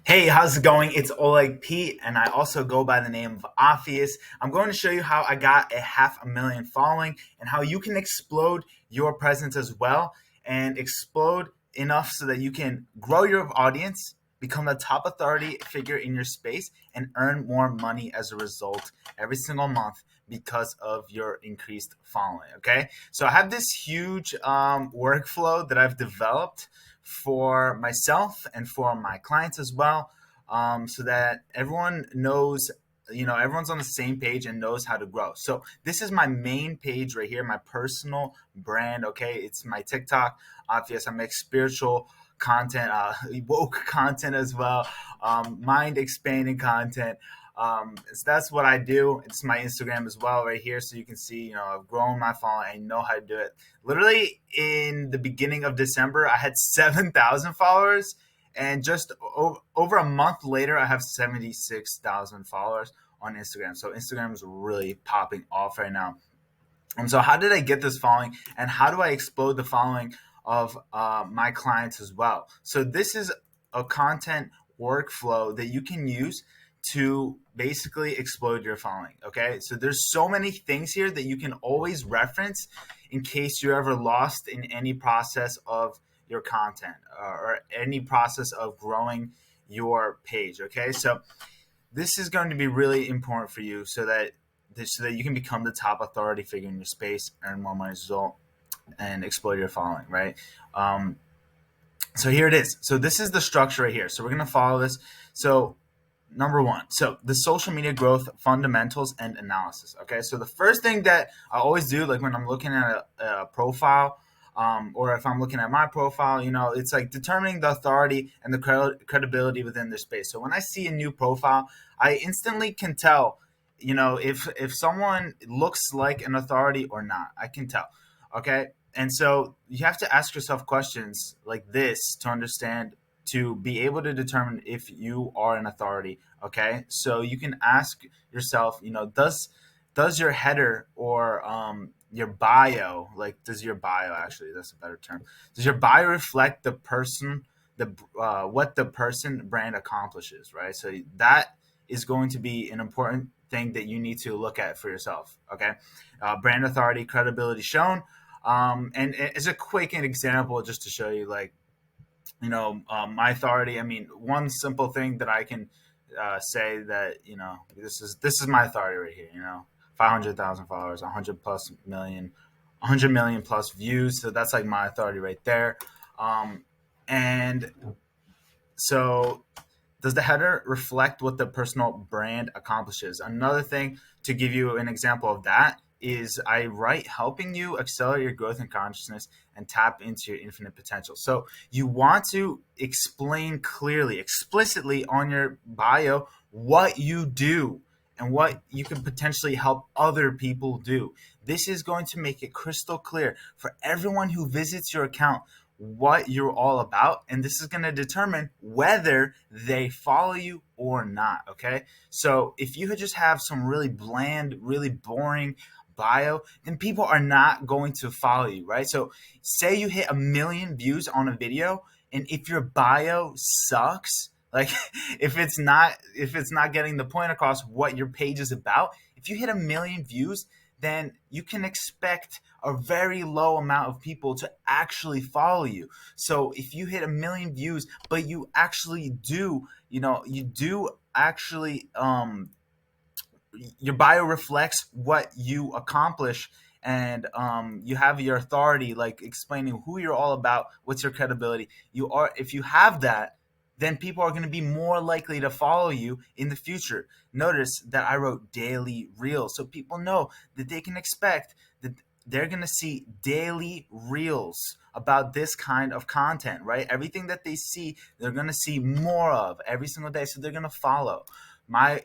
Hey, how's it going? It's Oleg Pete, and I also go by the name of Obvious. I'm going to show you how I got a 500,000 following and how you can explode your presence as well and explode enough so that you can grow your audience, become a top authority figure in your space, and earn more money as a result every single month because of your increased following. Okay, so I have this huge workflow that I've developed for myself and for my clients as well, so that everyone knows, everyone's on the same page and knows how to grow. So this is my main page right here, my personal brand. Okay, it's my TikTok. Obvious, I make spiritual content, woke content as well, mind expanding content. So that's what I do. It's my Instagram as well right here. So you can see, I've grown my following. I know how to do it. Literally in the beginning of December, I had 7,000 followers. And just over a month later, I have 76,000 followers on Instagram. So Instagram is really popping off right now. And so how did I get this following, and how do I explode the following of my clients as well? So this is a content workflow that you can use to basically explode your following. Okay, so there's so many things here that you can always reference in case you're ever lost in any process of your content, or any process of growing your page. Okay, so this is going to be really important for you so that you can become the top authority figure in your space, earn more money as a result, and explode your following, right? Um, so here it is. So this is the structure right here. So we're going to follow this. So number one, so the social media growth fundamentals and analysis. Okay, so the first thing that I always do, like when I'm looking at a profile, or if I'm looking at my profile, it's like determining the authority and the credibility within their space. So when I see a new profile, I instantly can tell, if someone looks like an authority or not. I can tell. Okay, and so you have to ask yourself questions like this to understand, to be able to determine if you are an authority. Okay, so you can ask yourself, does your header or your bio, like does your bio, actually that's a better term, does your bio reflect the what the person brand accomplishes, right? So that is going to be an important thing that you need to look at for yourself. Okay, brand authority, credibility shown. And as a quick example, just to show you, like, my authority. I mean, one simple thing that I can say that, this is my authority right here. 500,000 followers, 100 million plus views. So that's like my authority right there. And so does the header reflect what the personal brand accomplishes? Another thing to give you an example of that is I write helping you accelerate your growth and consciousness and tap into your infinite potential. So you want to explain clearly, explicitly on your bio what you do and what you can potentially help other people do. This is going to make it crystal clear for everyone who visits your account what you're all about, and this is going to determine whether they follow you or not. Okay, so if you just have some really bland, really boring bio, then people are not going to follow you, right? So say you hit 1 million views on a video, and if your bio sucks, like if it's not getting the point across what your page is about, if you hit 1 million views, then you can expect a very low amount of people to actually follow you. So if you hit 1 million views, but you actually do, you do actually, your bio reflects what you accomplish, and you have your authority, like explaining who you're all about, what's your credibility. If you have that, then people are going to be more likely to follow you in the future. Notice that I wrote daily reels, so people know that they can expect that they're going to see daily reels about this kind of content, right? Everything that they see, they're going to see more of every single day, so they're going to follow my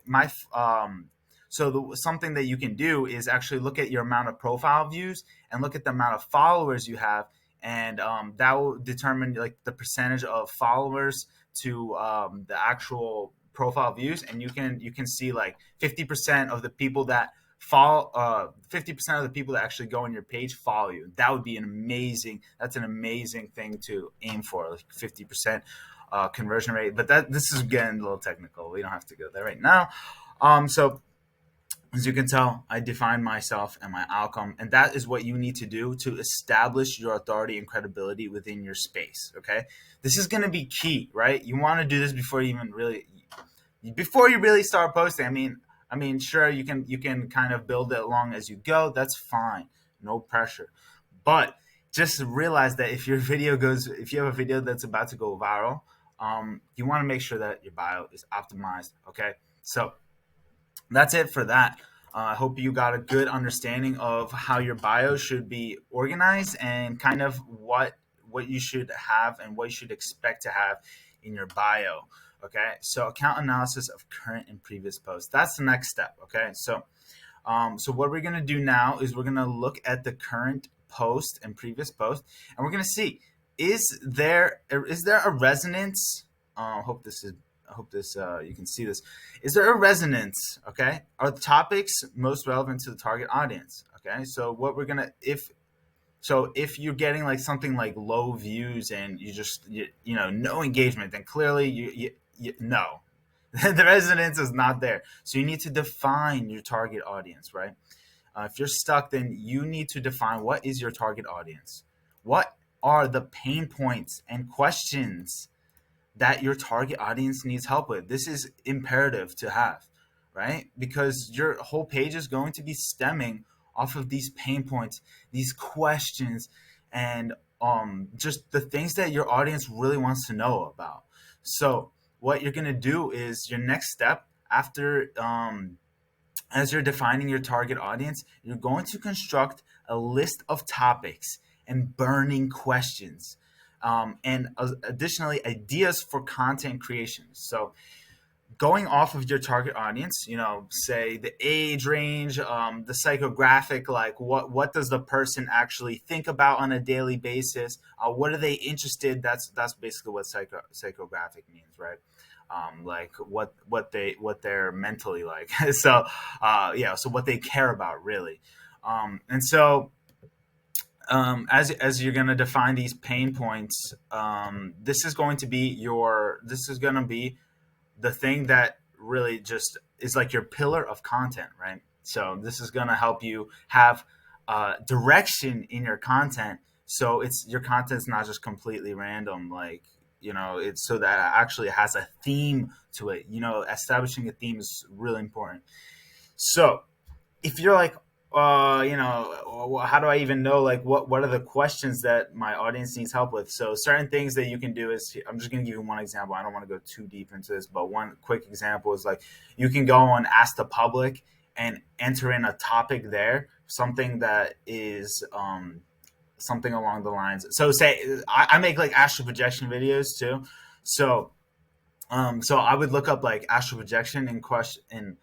so something that you can do is actually look at your amount of profile views and look at the amount of followers you have, and that will determine like the percentage of followers to the actual profile views. And you can see like 50% of the people that follow 50% of the people that actually go on your page follow you. That's an amazing thing to aim for, like 50%. conversion rate. But this is getting a little technical. We don't have to go there right now. So as you can tell, I define myself and my outcome, and that is what you need to do to establish your authority and credibility within your space. Okay, this is going to be key, right? You want to do this before you really start posting. I mean, sure, you can kind of build it along as you go. That's fine, no pressure. But just realize that if you have a video that's about to go viral, you want to make sure that your bio is optimized. Okay, so that's it for that. I hope you got a good understanding of how your bio should be organized and kind of what you should have and what you should expect to have in your bio. Okay, so account analysis of current and previous posts. That's the next step. Okay, so what we're gonna do now is we're gonna look at the current post and previous post, and we're gonna see is there a resonance. I hope this you can see this. Is there a resonance? Okay, are the topics most relevant to the target audience? Okay, so what we're gonna if you're getting like something like low views and you no engagement, then clearly no, the resonance is not there. So you need to define your target audience, right? If you're stuck, then you need to define what is your target audience. What are the pain points and questions that your target audience needs help with? This is imperative to have, right? Because your whole page is going to be stemming off of these pain points, these questions, and just the things that your audience really wants to know about. So what you're going to do is your next step after as you're defining your target audience, you're going to construct a list of topics and burning questions, and additionally ideas for content creation. So going off of your target audience, say the age range, the psychographic, like what does the person actually think about on a daily basis? What are they interested? That's basically what psychographic means, right? Like what they're mentally like. So so what they care about really, and so as you're going to define these pain points, this is going to be the thing that really just is like your pillar of content, right? So this is going to help you have direction in your content. So your content's not just completely random, like, it's so that it actually has a theme to it. Establishing a theme is really important. So if you're like, how do I even know, like, what are the questions that my audience needs help with? So certain things that you can do is, I'm just going to give you one example. I don't want to go too deep into this, but one quick example is like, you can go on Ask the Public and enter in a topic there, something that is, something along the lines. So say I make like astral projection videos too. So, so I would look up like astral projection in question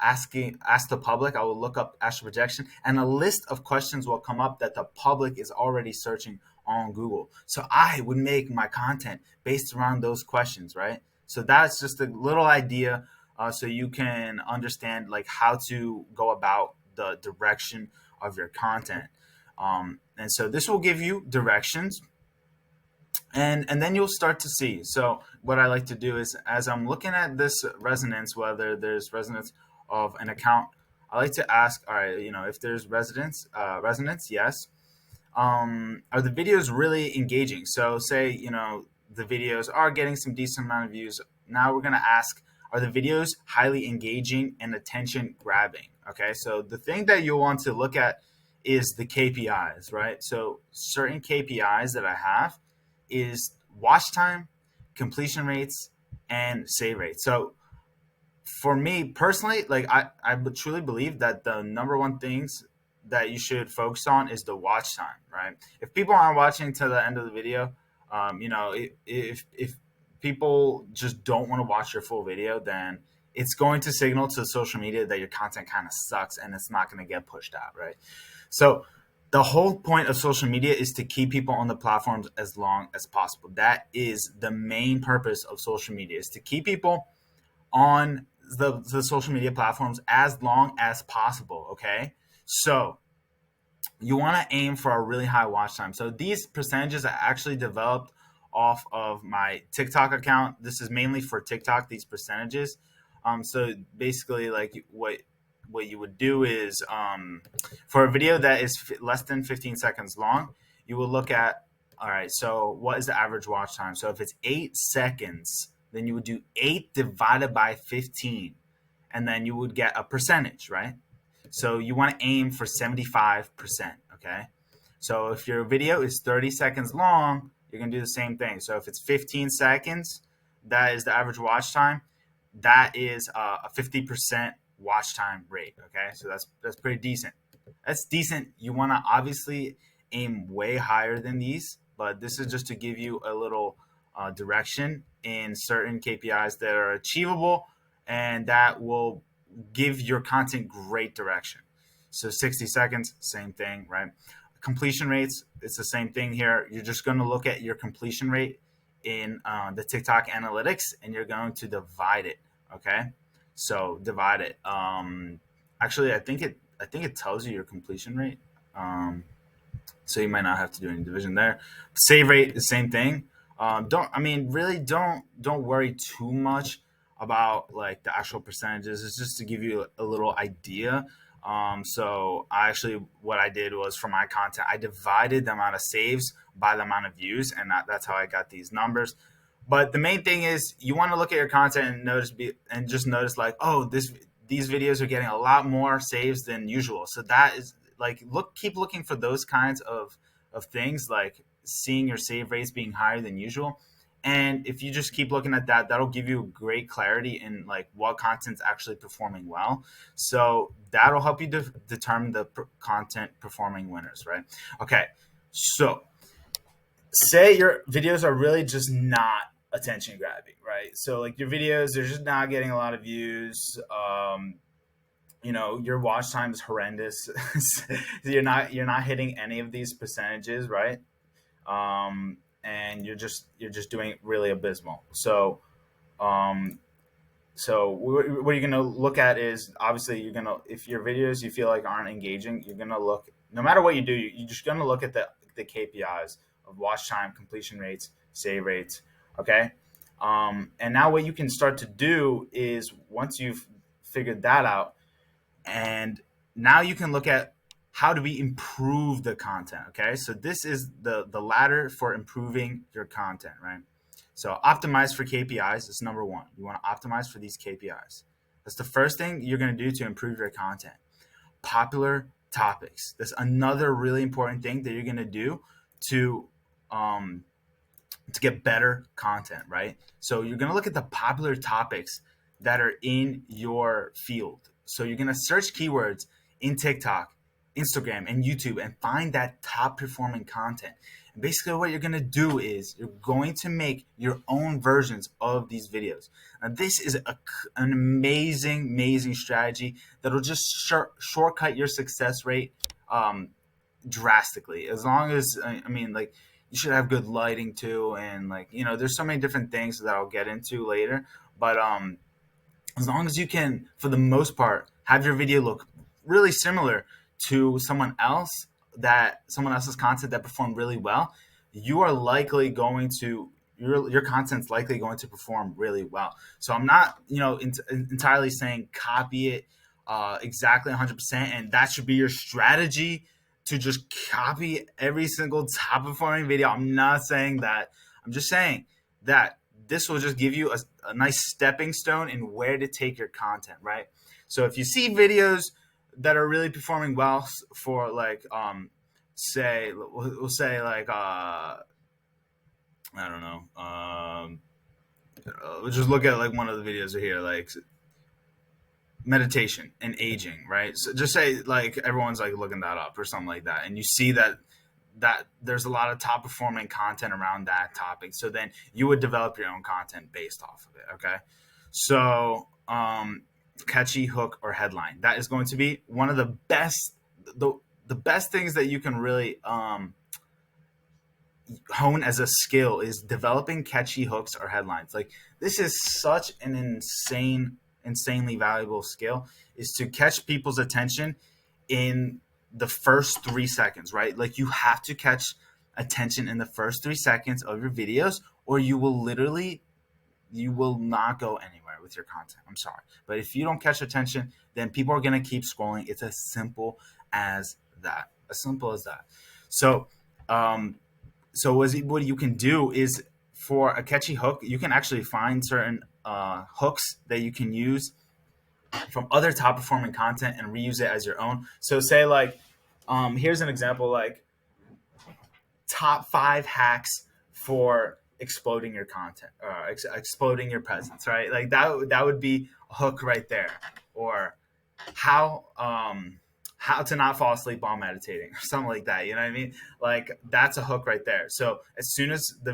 ask the public. I will look up astral projection, and a list of questions will come up that the public is already searching on Google. So I would make my content based around those questions, right? So that's just a little idea, so you can understand like how to go about the direction of your content. And so this will give you directions, and then you'll start to see. So what I like to do is, as I'm looking at this resonance, whether there's resonance of an account, I like to ask, all right, if there's resonance, yes. Are the videos really engaging? So say, the videos are getting some decent amount of views. Now we're going to ask, are the videos highly engaging and attention grabbing? Okay, so the thing that you'll want to look at is the KPIs, right? So certain KPIs that I have is watch time, completion rates, and save rates. So for me personally, like I truly believe that the number one things that you should focus on is the watch time, right? If people aren't watching to the end of the video, if people just don't want to watch your full video, then it's going to signal to social media that your content kind of sucks and it's not going to get pushed out, right? So the whole point of social media is to keep people on the platforms as long as possible. That is the main purpose of social media, is to keep people on the social media platforms as long as possible. Okay, so you want to aim for a really high watch time. So these percentages are actually developed off of my TikTok account. This is mainly for TikTok, these percentages. So basically, like what you would do is, for a video that is less than 15 seconds long, you will look at, all right, so what is the average watch time? So if it's 8 seconds, then you would do 8 divided by 15, and then you would get a percentage, right? So you want to aim for 75%, okay? So if your video is 30 seconds long, you're going to do the same thing. So if it's 15 seconds, that is the average watch time. That is a 50% watch time rate, okay? So that's pretty decent. That's decent. You want to obviously aim way higher than these, but this is just to give you a little direction in certain KPIs that are achievable and that will give your content great direction. So 60 seconds, same thing, right? Completion rates, it's the same thing here. You're just going to look at your completion rate in the TikTok analytics, and you're going to divide it. Okay, so divide it. Actually, I think it tells you your completion rate. So you might not have to do any division there. Save rate, the same thing. Don't worry too much about like the actual percentages. It's just to give you a little idea. So what I did was, for my content, I divided the amount of saves by the amount of views, and that's how I got these numbers. But the main thing is, you want to look at your content and just notice like, oh, these videos are getting a lot more saves than usual. So that is like, keep looking for those kinds of things, like seeing your save rates being higher than usual. And if you just keep looking at that, that'll give you great clarity in like what content's actually performing well. So that'll help you determine the content performing winners, right? Okay, so say your videos are really just not attention grabbing, right? So like your videos, they're just not getting a lot of views. Your watch time is horrendous. you're not hitting any of these percentages, right? And you're just doing really abysmal. So what you're going to look at is, obviously, if your videos you feel like aren't engaging, you're going to look, no matter what you do, you're just going to look at the KPIs of watch time, completion rates, save rates. Okay. And now what you can start to do is, once you've figured that out, and now you can look at, how do we improve the content? Okay. So this is the ladder for improving your content, right? So optimize for KPIs is number one. You want to optimize for these KPIs. That's the first thing you're going to do to improve your content. Popular topics. That's another really important thing that you're going to do to get better content, right? So you're going to look at the popular topics that are in your field. So you're going to search keywords in TikTok, Instagram, and YouTube and find that top performing content. And basically what you're going to do is, you're going to make your own versions of these videos. Now, this is an amazing strategy that'll just shortcut your success rate drastically. As long as, you should have good lighting too. And there's so many different things that I'll get into later. But as long as you can, for the most part, have your video look really similar to someone else's content that performed really well, you are likely going to, your content's likely going to perform really well. So I'm not, entirely saying copy it exactly 100%, and that should be your strategy, to just copy every single top performing video. I'm not saying that. I'm just saying that this will just give you a nice stepping stone in where to take your content, right? So if you see videos that are really performing well, for like, we'll say like, I don't know, we'll just look at like one of the videos here, like meditation and aging, right? So just say like everyone's like looking that up or something like that, and you see that there's a lot of top performing content around that topic. So then you would develop your own content based off of it. Okay. So, catchy hook or headline, that is going to be one of the best things that you can really hone as a skill, is developing catchy hooks or headlines. Like, this is such an insanely valuable skill, is to catch people's attention in the first 3 seconds, right? Like, you have to catch attention in the first 3 seconds of your videos, or you will not go anywhere with your content. I'm sorry. But if you don't catch attention, then people are going to keep scrolling. It's as simple as that. As simple as that. So, um, what you can do is, for a catchy hook, you can actually find certain hooks that you can use from other top performing content and reuse it as your own. So say like, here's an example, like top 5 hacks for exploding your content, exploding your presence, right? Like that would be a hook right there. Or how to not fall asleep while meditating, or something like that. You know what I mean? Like that's a hook right there. So as soon as they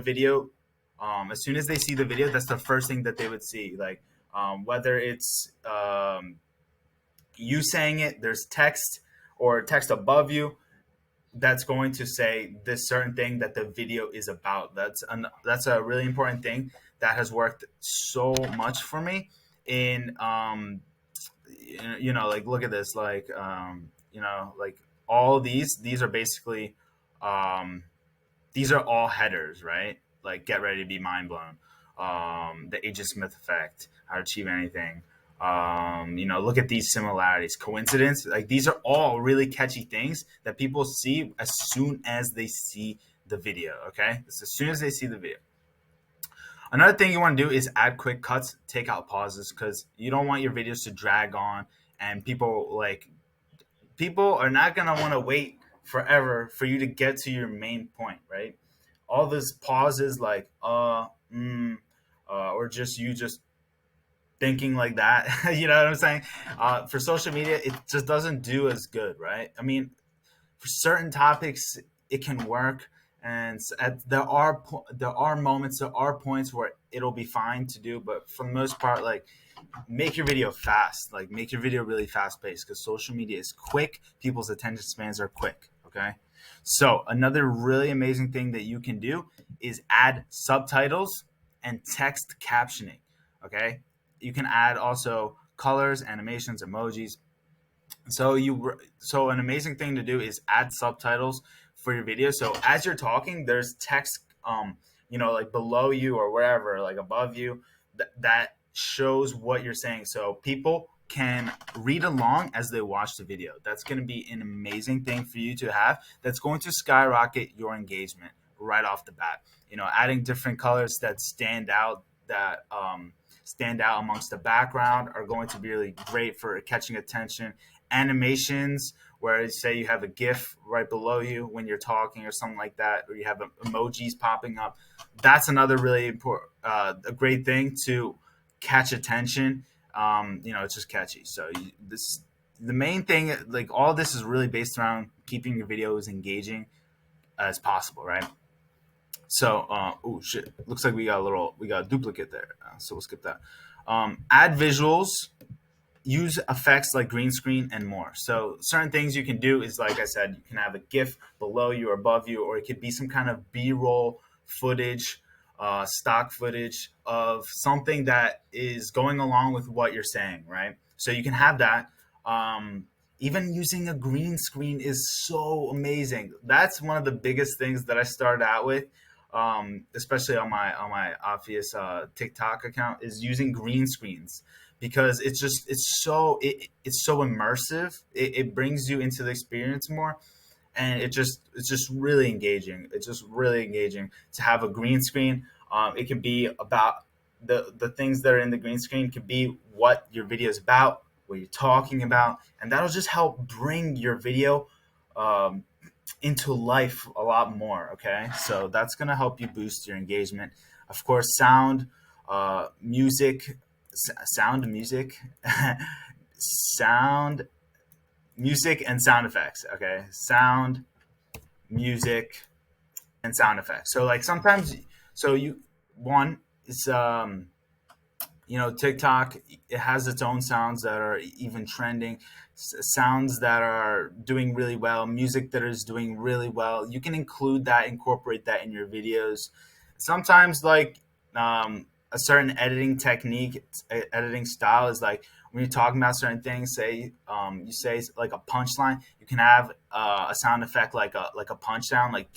see the video, that's the first thing that they would see. Like whether it's you saying it, there's text or text above you that's going to say this certain thing that the video is about. That's a really important thing that has worked so much for me in like, look at this, like like all these are basically these are all headers, right? Like get ready to be mind blown, the Agent Smith effect, how to achieve anything. Look at these similarities, coincidence. Like these are all really catchy things that people see as soon as they see the video. Okay, it's as soon as they see the video. Another thing you want to do is add quick cuts, take out pauses, because you don't want your videos to drag on, and people are not gonna want to wait forever for you to get to your main point, right? All these pauses, like or just thinking like that. You know what I'm saying? For social media, it just doesn't do as good, right? I mean, for certain topics, it can work, and there are moments, there are points where it'll be fine to do, but for the most part, like make your video fast, like make your video really fast paced, because social media is quick. People's attention spans are quick. Okay. So another really amazing thing that you can do is add subtitles and text captioning. Okay. You can add also colors, animations, emojis. So an amazing thing to do is add subtitles for your video. So as you're talking, there's text, like below you or wherever, like above you, that shows what you're saying. So people can read along as they watch the video. That's going to be an amazing thing for you to have. That's going to skyrocket your engagement right off the bat. Adding different colors that stand out, amongst the background, are going to be really great for catching attention. Animations, where say you have a GIF right below you when you're talking or something like that, or you have emojis popping up. That's another really important, a great thing to catch attention. It's just catchy. So the main thing, like all this is really based around keeping your videos engaging as possible, right? So, oh shit, looks like we got a duplicate there. So we'll skip that. Add visuals, use effects like green screen and more. So certain things you can do is, like I said, you can have a GIF below you or above you, or it could be some kind of B-roll footage, stock footage of something that is going along with what you're saying, right? So you can have that. Even using a green screen is so amazing. That's one of the biggest things that I started out with, especially on my obvious TikTok account, is using green screens, because it's so immersive. It brings you into the experience more, and it's just really engaging. It's just really engaging to have a green screen. It can be about the things that are in the green screen, can be what your video is about, what you're talking about, and that'll just help bring your video into life a lot more. Okay, so that's gonna help you boost your engagement. Of course, sound, music, sound, music, sound, music, and sound effects. Okay, sound, music, and sound effects. So like sometimes, so you one is TikTok, it has its own sounds that are even trending, sounds that are doing really well, music that is doing really well. You can incorporate that in your videos. Sometimes, like a certain editing technique, editing style is like when you're talking about certain things. Say you say like a punchline, you can have a sound effect like a punch sound, like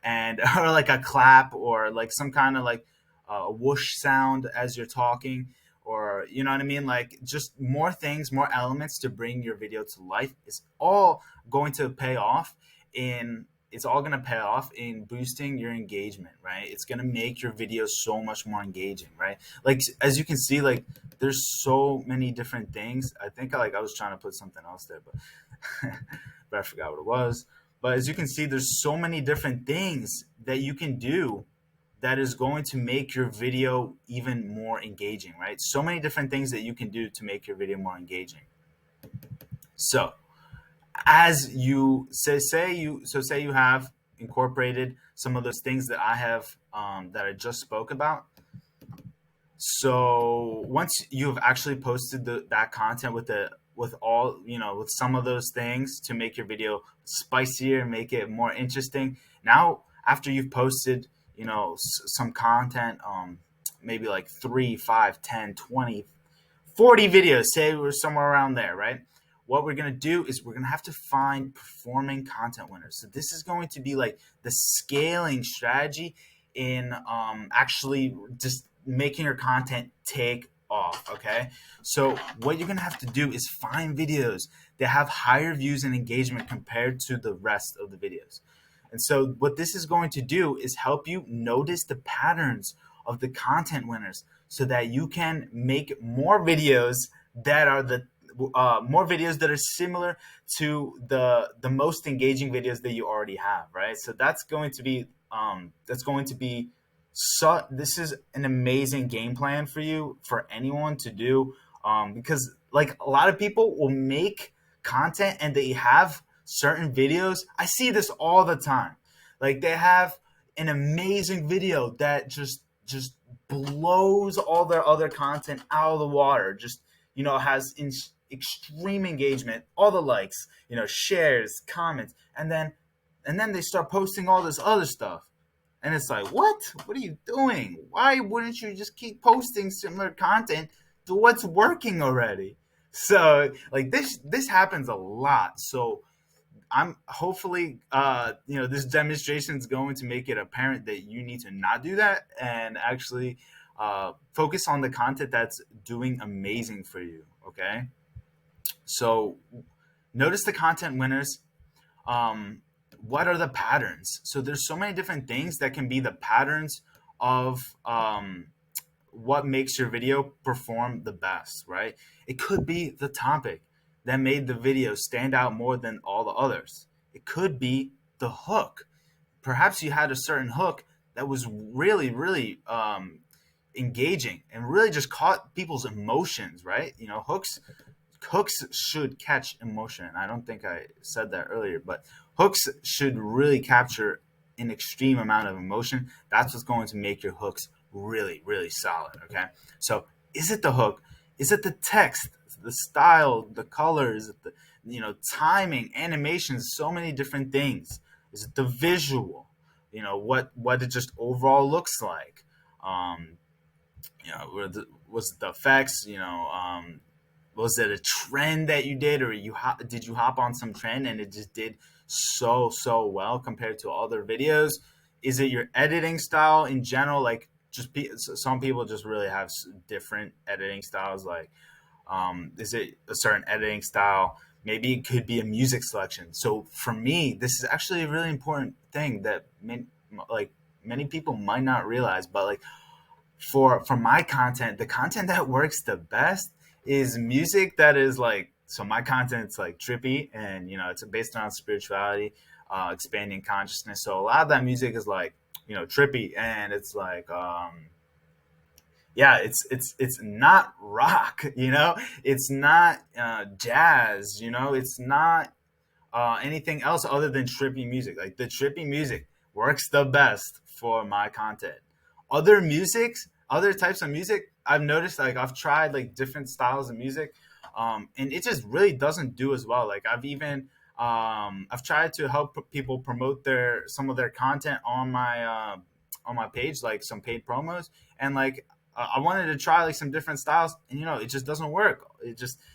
and or like a clap or like some kind of like whoosh sound as you're talking, or you know what I mean, like just more things, more elements to bring your video to life is all going to pay off in it's all going to pay off in boosting your engagement, right? It's going to make your videos so much more engaging, right? Like as you can see, like there's so many different things. I think I was trying to put something else there, but but I forgot what it was. But as you can see, there's so many different things that you can do that is going to make your video even more engaging, right? So many different things that you can do to make your video more engaging. So as you say you have incorporated some of those things that I have that I just spoke about. So once you've actually posted that content with all with some of those things to make your video spicier, make it more interesting. Now after you've posted some content, maybe like 3, 5, 10, 20, 40 videos, say we're somewhere around there, right? What we're going to do is we're going to have to find performing content winners. So this is going to be like the scaling strategy in actually just making your content take off. Okay, so what you're going to have to do is find videos that have higher views and engagement compared to the rest of the videos. And so what this is going to do is help you notice the patterns of the content winners so that you can make more videos that are similar to the most engaging videos that you already have, right? So that's going to be so this is an amazing game plan for you, for anyone to do, because like a lot of people will make content and they have certain videos. I see this all the time. Like they have an amazing video that just blows all their other content out of the water. Just has extreme engagement, all the likes, shares, comments, and then they start posting all this other stuff. And it's like, what are you doing? Why wouldn't you just keep posting similar content to what's working already? So like this happens a lot. So I'm hopefully this demonstration is going to make it apparent that you need to not do that and actually focus on the content that's doing amazing for you. Okay, so notice the content winners. What are the patterns? So there's so many different things that can be the patterns of what makes your video perform the best, right? It could be the topic that made the video stand out more than all the others. It could be the hook. Perhaps you had a certain hook that was really, really engaging and really just caught people's emotions, right? Hooks should catch emotion. I don't think I said that earlier, but hooks should really capture an extreme amount of emotion. That's what's going to make your hooks really, really solid. Okay. So is it the hook? Is it the text, the style, the colors, the timing, animations, so many different things? Is it the visual? What it just overall looks like? Was it the effects? Was it a trend that you did, or did you hop on some trend and it just did so well compared to other videos? Is it your editing style in general? Like some people just really have different editing styles. Like, is it a certain editing style? Maybe it could be a music selection. So for me, this is actually a really important thing that many people might not realize. But like for my content, the content that works the best is music that is like, so my content's like trippy and it's based on spirituality, expanding consciousness. So a lot of that music is like trippy, and it's like it's not rock, it's not jazz, it's not anything else other than trippy music. Like the trippy music works the best for my content. Other types of music, I've noticed, like I've tried like different styles of music, and it just really doesn't do as well. Like I've tried to help people promote some of their content on my page, like some paid promos, and like I wanted to try like some different styles, and it just doesn't work.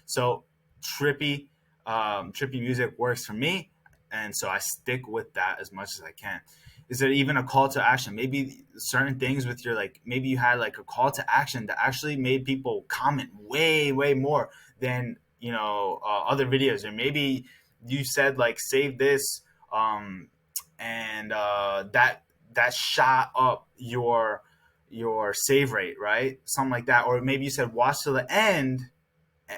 So trippy trippy music works for me, and so I stick with that as much as I can. is there even a call to action? Maybe certain things with your, like, maybe you had like a call to action that actually made people comment way more than, other videos. Or maybe you said like save this, um, and that shot up your save rate, right? Something like that. Or maybe you said watch to the end.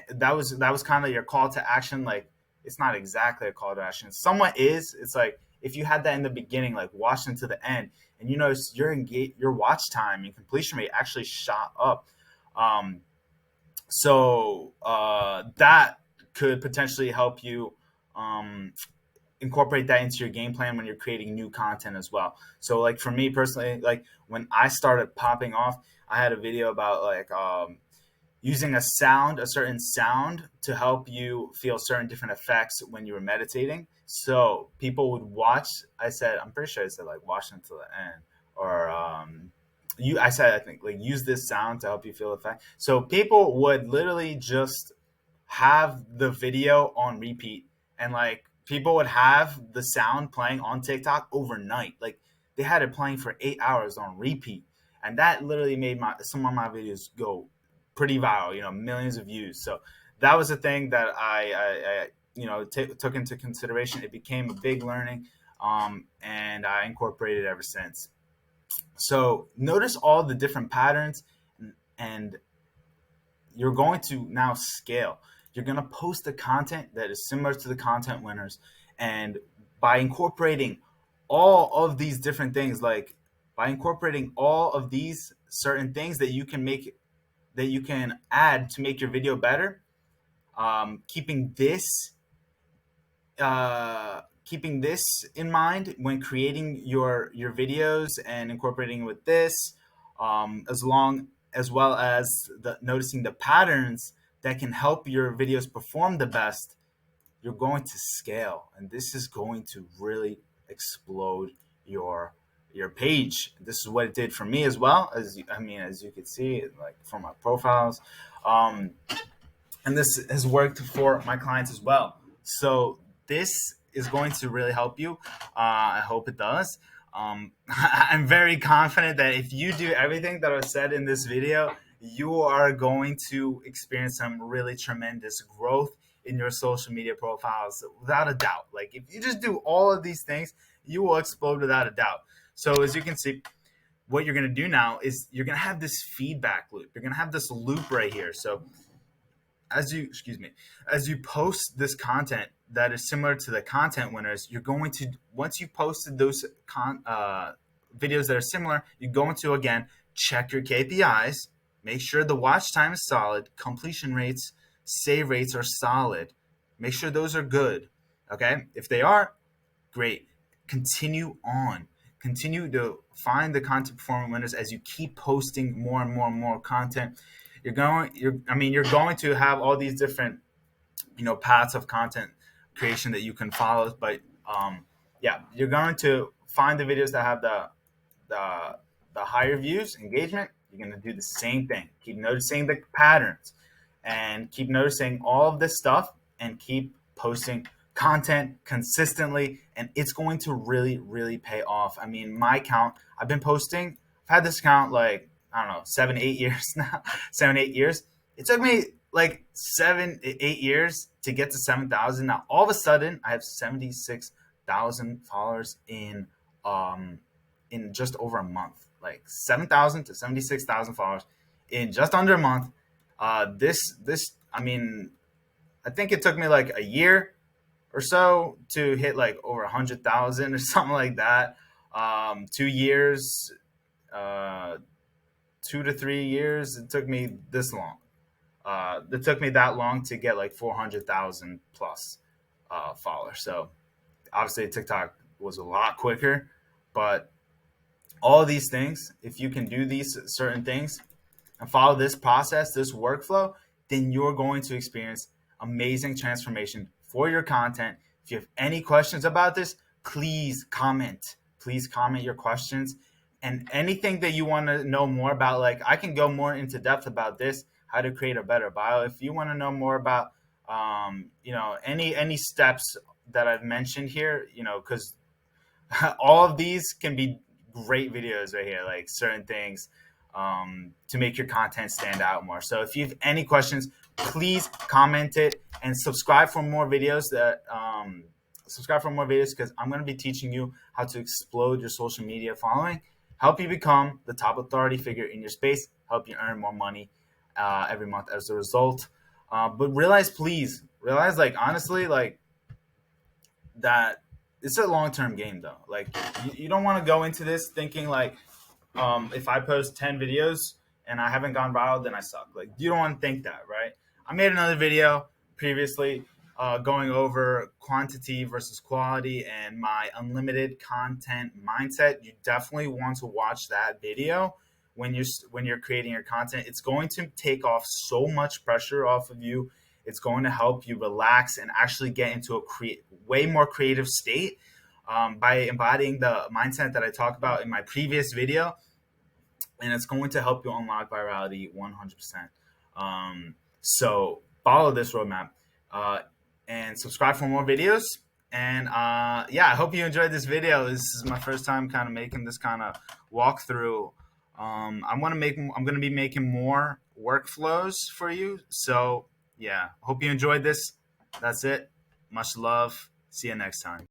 That was kind of your call to action. Like, it's not exactly a call to action. Somewhat is. It's like if you had that in the beginning, like watching to the end, and you notice your watch time and completion rate actually shot up. That could potentially help you incorporate that into your game plan when you're creating new content as well. So like for me personally, like when I started popping off, I had a video about like using a certain sound to help you feel certain different effects when you were meditating. So people would watch. I'm pretty sure I said like watch until the end, or I think like use this sound to help you feel effect. So people would literally just have the video on repeat, and like people would have the sound playing on TikTok overnight. Like they had it playing for 8 hours on repeat, and that literally made some of my videos go pretty viral. Millions of views. So that was a thing that I took into consideration. It became a big learning, and I incorporated it ever since. So notice all the different patterns, and you're going to now scale. You're going to post the content that is similar to the content winners. And by incorporating all of these different things, like by incorporating all of these certain things that you can add to make your video better, keeping this in mind when creating your videos, and incorporating with this, as well as noticing the patterns that can help your videos perform the best, you're going to scale, and this is going to really explode your page. This is what it did for me as well. As you can see, like from my profiles, and this has worked for my clients as well. So this is going to really help you. I hope it does. I'm very confident that if you do everything that was said in this video, you are going to experience some really tremendous growth in your social media profiles, without a doubt. Like if you just do all of these things, you will explode without a doubt. So as you can see, what you're going to do now is you're going to have this feedback loop. You're going to have this loop right here. So as you post this content that is similar to the content winners, you're going to, once you posted those videos that are similar, you're going to again check your KPIs, make sure the watch time is solid, completion rates, save rates are solid, make sure those are good. Okay, if they are, great. Continue on. Continue to find the content performance winners as you keep posting more and more content. You're going to have all these different paths of content creation that you can follow, but you're going to find the videos that have the higher views, engagement. You're going to do the same thing. Keep noticing the patterns, and keep noticing all of this stuff, and keep posting content consistently, and it's going to really pay off. I mean, my account, I've had this account like, I don't know, 7-8 years now. 7-8 years. It took me like 7-8 years to get to 7,000. Now all of a sudden I have 76,000 followers in just over a month. Like 7,000 to 76,000 followers in just under a month. I think it took me like a year or so to hit like over 100,000 or something like that. 2 years, 2 to 3 years. It took me this long. It took me that long to get like 400,000 plus followers. So obviously TikTok was a lot quicker, but all of these things, if you can do these certain things and follow this process, this workflow, then you're going to experience amazing transformation for your content. If you have any questions about this, please comment. Please comment your questions, and anything that you want to know more about. Like I can go more into depth about this, how to create a better bio. If you want to know more about, any steps that I've mentioned here, because all of these can be great videos right here, like certain things to make your content stand out more. So if you have any questions, please comment it and subscribe for more videos because I'm going to be teaching you how to explode your social media following, help you become the top authority figure in your space, help you earn more money every month as a result. But please realize, like, honestly, like, that it's a long-term game though. Like, you don't want to go into this thinking like, if I post 10 videos and I haven't gone viral, then I suck. Like, you don't want to think that, right? I made another video previously going over quantity versus quality and my unlimited content mindset. You definitely want to watch that video when you're creating your content. It's going to take off so much pressure off of you. It's going to help you relax and actually get into a way more creative state by embodying the mindset that I talked about in my previous video, and it's going to help you unlock virality 100%. So follow this roadmap and subscribe for more videos. And yeah, I hope you enjoyed this video. This is my first time kind of making this kind of walkthrough. I'm gonna be making more workflows for you. So yeah, hope you enjoyed this. That's it. Much love. See you next time.